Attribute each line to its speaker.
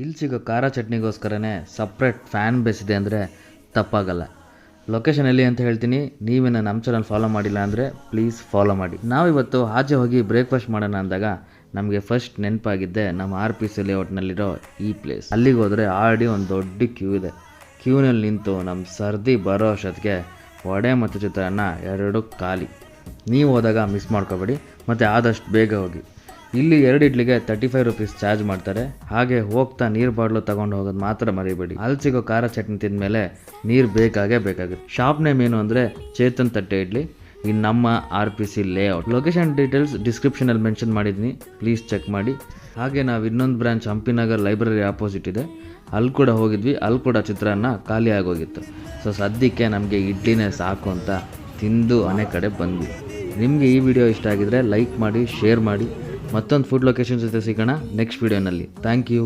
Speaker 1: ಇಲ್ಲಿ ಸಿಗೋ ಖಾರ ಚಟ್ನಿಗೋಸ್ಕರನೇ ಸಪ್ರೇಟ್ ಫ್ಯಾನ್ ಬೇಸ್ ಇದೆ ಅಂದರೆ ತಪ್ಪಾಗಲ್ಲ. ಲೊಕೇಶನ್ ಎಲ್ಲಿ ಅಂತ ಹೇಳ್ತೀನಿ. ನೀವೇನು ನಮ್ಮ ಚಾನಲ್ ಫಾಲೋ ಮಾಡಿಲ್ಲ ಅಂದರೆ ಪ್ಲೀಸ್ ಫಾಲೋ ಮಾಡಿ. ನಾವಿವತ್ತು ಆಚೆ ಹೋಗಿ ಬ್ರೇಕ್ಫಾಸ್ಟ್ ಮಾಡೋಣ ಅಂದಾಗ ನಮಗೆ ಫಸ್ಟ್ ನೆನಪಾಗಿದ್ದೆ ನಮ್ಮ RPC ಲೇಔಟ್ನಲ್ಲಿರೋ ಈ ಪ್ಲೇಸ್. ಅಲ್ಲಿಗೆ ಹೋದರೆ ಆಲ್ರೆಡಿ ಒಂದು ದೊಡ್ಡ ಕ್ಯೂ ಇದೆ. ಕ್ಯೂನಲ್ಲಿ ನಿಂತು ನಮ್ಮ ಸರ್ದಿ ಬರೋ ಅಷ್ಟೊತ್ತಿಗೆ ವಡೆ ಮತ್ತು ಚಿತ್ರಾನ್ನ ಎರಡೂ ಖಾಲಿ. ನೀವು ಹೋದಾಗ ಮಿಸ್ ಮಾಡ್ಕೋಬೇಡಿ ಮತ್ತು ಆದಷ್ಟು ಬೇಗ ಹೋಗಿ. ಇಲ್ಲಿ 2 ಇಡ್ಲಿಗೆ 35 ರೂಪೀಸ್ ಚಾರ್ಜ್ ಮಾಡ್ತಾರೆ. ಹಾಗೆ ಹೋಗ್ತಾ ನೀರು ಬಾಟ್ಲು ತೊಗೊಂಡು ಹೋಗೋದು ಮಾತ್ರ ಮರಿಬೇಡಿ. ಅಲ್ಲಿ ಸಿಗೋ ಖಾರ ಚಟ್ನಿ ತಿಂದಮೇಲೆ ನೀರು ಬೇಕಾಗುತ್ತೆ. ಶಾಪ್ ನೇಮ್ ಏನು ಅಂದರೆ ಚೇತನ್ ತಟ್ಟೆ ಇಡ್ಲಿ, ಇನ್ನು ನಮ್ಮ RPC ಲೇಔಟ್. ಲೊಕೇಶನ್ ಡೀಟೇಲ್ಸ್ ಡಿಸ್ಕ್ರಿಪ್ಷನಲ್ಲಿ ಮೆನ್ಷನ್ ಮಾಡಿದ್ದೀನಿ, ಪ್ಲೀಸ್ ಚೆಕ್ ಮಾಡಿ. ಹಾಗೆ ನಾವು ಇನ್ನೊಂದು ಬ್ರಾಂಚ್ ಹಂಪಿನಗರ್ ಲೈಬ್ರರಿ ಆಪೋಸಿಟ್ ಇದೆ, ಅಲ್ಲಿ ಕೂಡ ಹೋಗಿದ್ವಿ. ಅಲ್ಲಿ ಕೂಡ ಚಿತ್ರಾನ್ನ ಖಾಲಿ ಆಗೋಗಿತ್ತು. ಸೊ ಸದ್ಯಕ್ಕೆ ನಮಗೆ ಇಡ್ಲಿನೇ ಸಾಕು ಅಂತ ತಿಂದು ಮನೆ ಕಡೆ ಬಂದ್ವಿ. ನಿಮಗೆ ಈ ವಿಡಿಯೋ ಇಷ್ಟ ಆಗಿದ್ರೆ ಲೈಕ್ ಮಾಡಿ, ಶೇರ್ ಮಾಡಿ. ಮತ್ತೊಂದು ಫುಡ್ ಲೊಕೇಶನ್ ಜೊತೆ ಸಿಗೋಣ ನೆಕ್ಸ್ಟ್ ವಿಡಿಯೋನಲ್ಲಿ. Thank you.